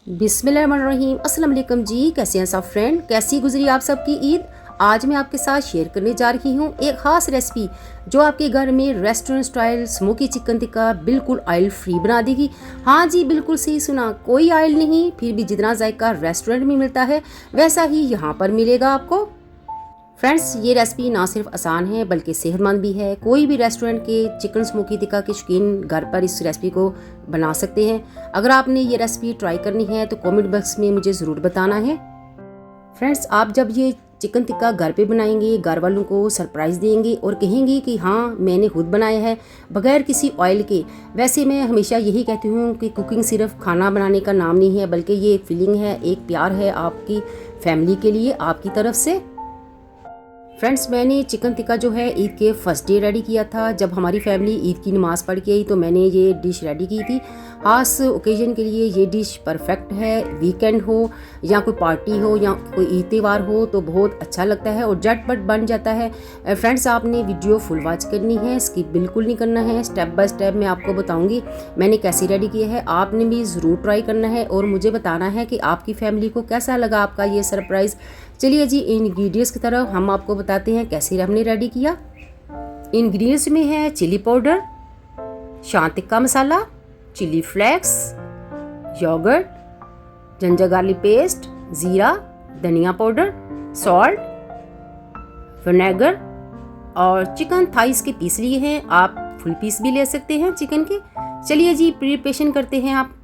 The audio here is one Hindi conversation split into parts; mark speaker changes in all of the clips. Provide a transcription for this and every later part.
Speaker 1: बिस्मिल्लाहिर्रहमानिर्रहीम। अस्सलाम वालेकुम जी, कैसे हैं सब फ्रेंड? कैसी गुजरी आप सबकी ईद? आज मैं आपके साथ शेयर करने जा रही हूँ एक ख़ास रेसिपी जो आपके घर में restaurant style smoky chicken tikka बिल्कुल ऑयल फ्री बना देगी। हाँ जी, बिल्कुल सही सुना, कोई ऑयल नहीं, फिर भी जितना जायका रेस्टोरेंट में मिलता है वैसा ही यहाँ पर मिलेगा आपको। फ्रेंड्स, ये रेसिपी ना सिर्फ आसान है बल्कि सेहतमंद भी है। कोई भी रेस्टोरेंट के चिकन स्मोकी टिक्का के शौकीन घर पर इस रेसिपी को बना सकते हैं। अगर आपने ये रेसिपी ट्राई करनी है तो कमेंट बॉक्स में मुझे ज़रूर बताना है। फ्रेंड्स, आप जब ये चिकन टिक्का घर पे बनाएंगे, घर वालों को सरप्राइज़ देंगे और कहेंगे कि हाँ मैंने खुद बनाया है बगैर किसी ऑयल के। वैसे मैं हमेशा यही कहती हूँ कि कुकिंग सिर्फ खाना बनाने का नाम नहीं है, बल्कि ये एक फीलिंग है, एक प्यार है आपकी फैमिली के लिए आपकी तरफ से। फ्रेंड्स, मैंने चिकन टिक्का जो है ईद के फर्स्ट डे रेडी किया था। जब हमारी फैमिली ईद की नमाज पढ़ के आई तो मैंने ये डिश रेडी की थी। खास ओकेजन के लिए ये डिश परफेक्ट है। वीकेंड हो या कोई पार्टी हो या कोई ईद त्यौहार हो तो बहुत अच्छा लगता है और झटपट बन जाता है। फ्रेंड्स, आपने वीडियो फुल वॉच करनी है, स्किप बिल्कुल नहीं करना है। स्टेप बाय स्टेप मैं आपको बताऊँगी मैंने कैसे रेडी किया है। आपने भी ज़रूर ट्राई करना है और मुझे बताना है कि आपकी फैमिली को कैसा लगा आपका ये सरप्राइज़। चलिए जी, इंग्रेडिएंट्स की तरफ हम आपको बताते हैं कैसे हमने रेडी किया। इंग्रेडिएंट्स में है chilli powder, Shan tikka masala, chilli flakes, yogurt, ginger garlic paste, ज़ीरा, धनिया पाउडर, सॉल्ट, विनेगर और चिकन थाइस के पीस लिए हैं। आप फुल पीस भी ले सकते हैं चिकन के। चलिए जी, प्रिपरेशन करते हैं आप।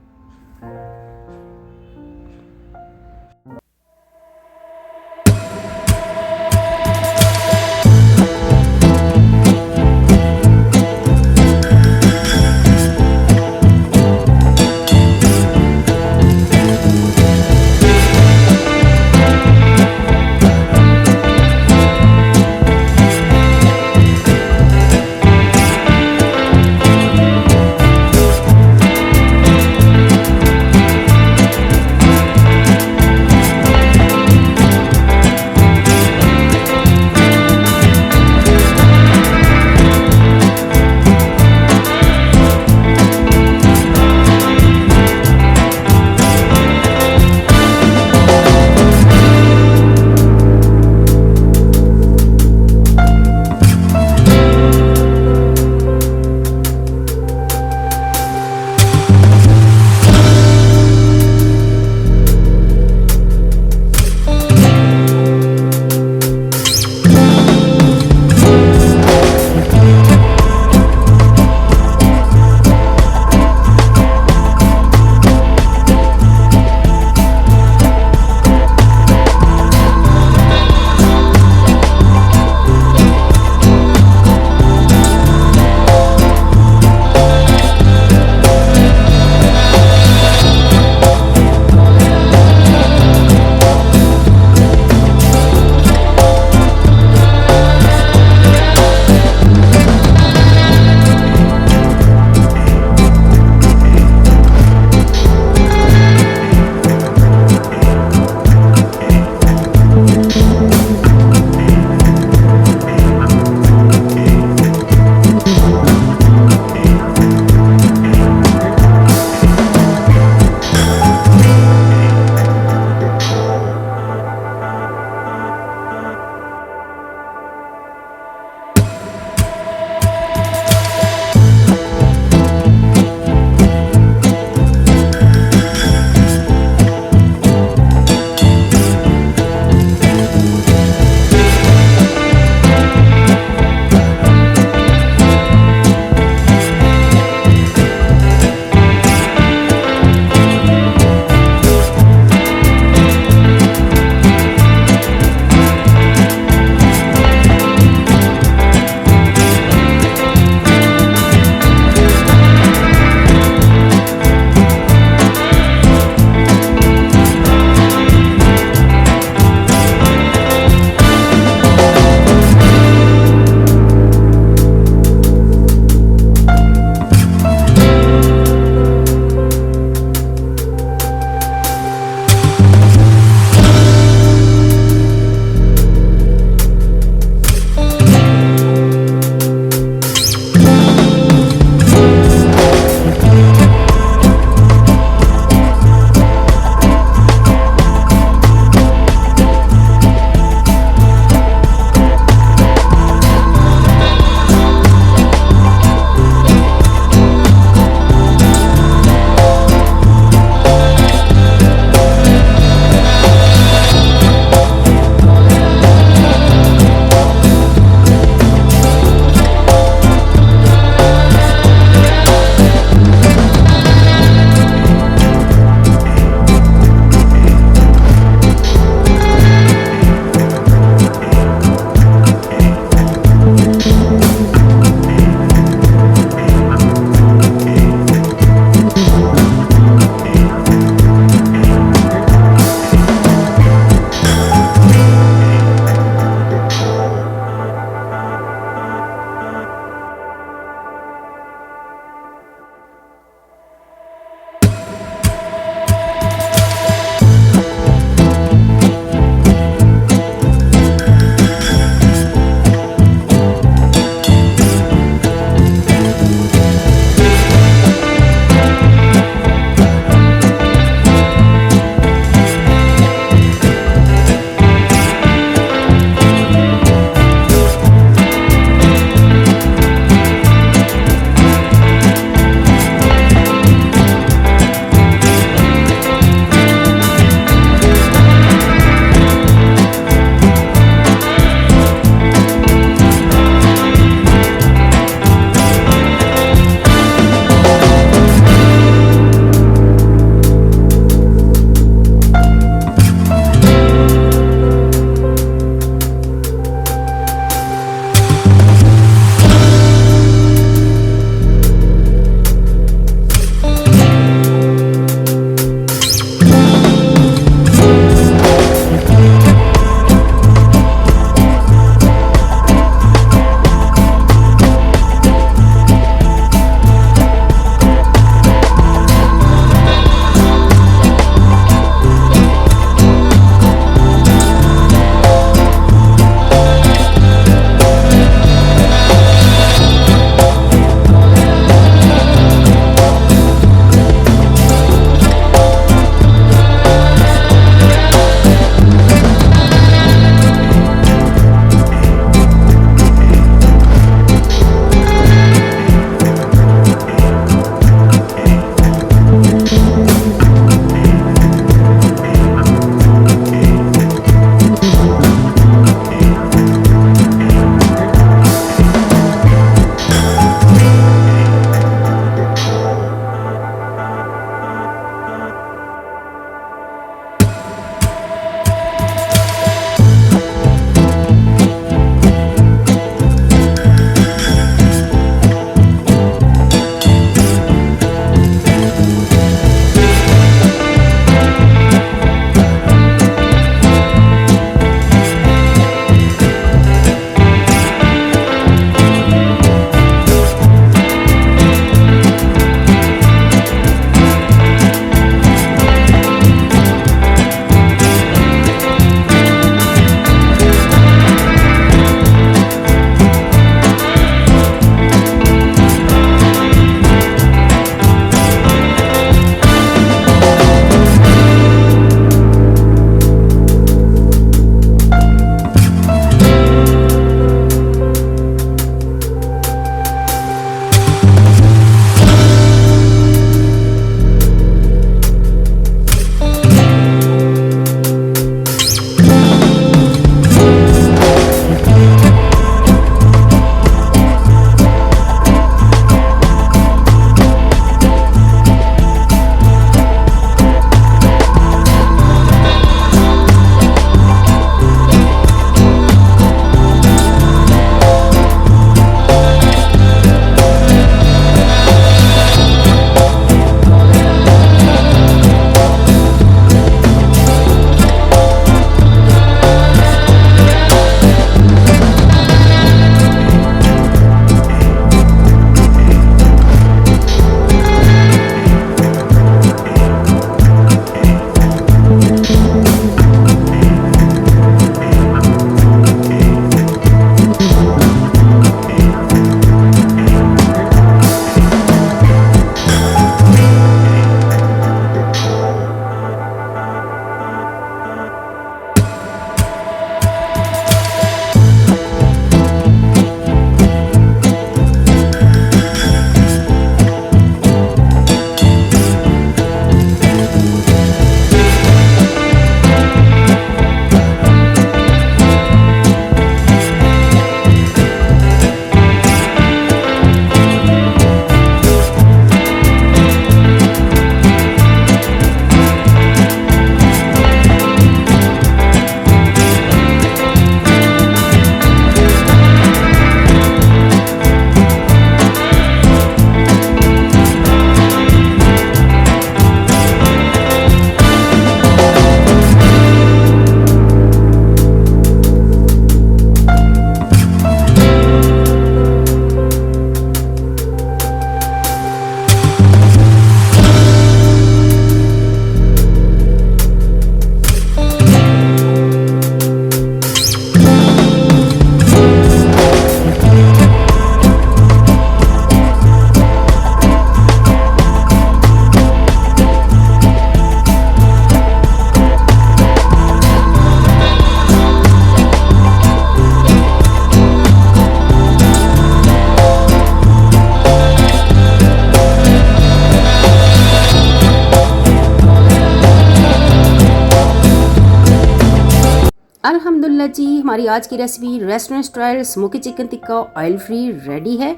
Speaker 1: अल्हम्दुलिल्लाह जी, हमारी आज की recipe restaurant style smoky chicken tikka oil free ready है।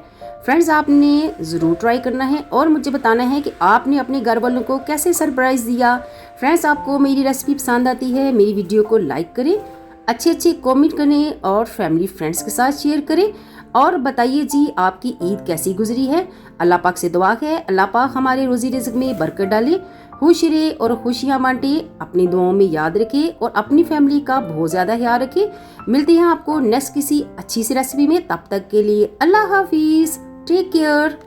Speaker 1: फ्रेंड्स, आपने ज़रूर ट्राई करना है और मुझे बताना है कि आपने अपने घर वालों को कैसे सरप्राइज़ दिया। फ्रेंड्स, आपको मेरी रेसिपी पसंद आती है, मेरी वीडियो को लाइक करें, अच्छे अच्छे कमेंट करें और फैमिली फ्रेंड्स के साथ शेयर करें और बताइए जी आपकी ईद कैसी गुजरी है। अल्लाह पाक से दुआ है अल्लाह पाक हमारे रोज़ी रिज़्क में बरकत डाले, खुश रहे और खुशियाँ बांटे। अपनी दुआओं में याद रखे और अपनी फैमिली का बहुत ज़्यादा ख्याल रखे। मिलते हैं आपको नेक्स्ट किसी अच्छी सी रेसिपी में, तब तक के लिए अल्लाह हाफिज़, टेक केयर।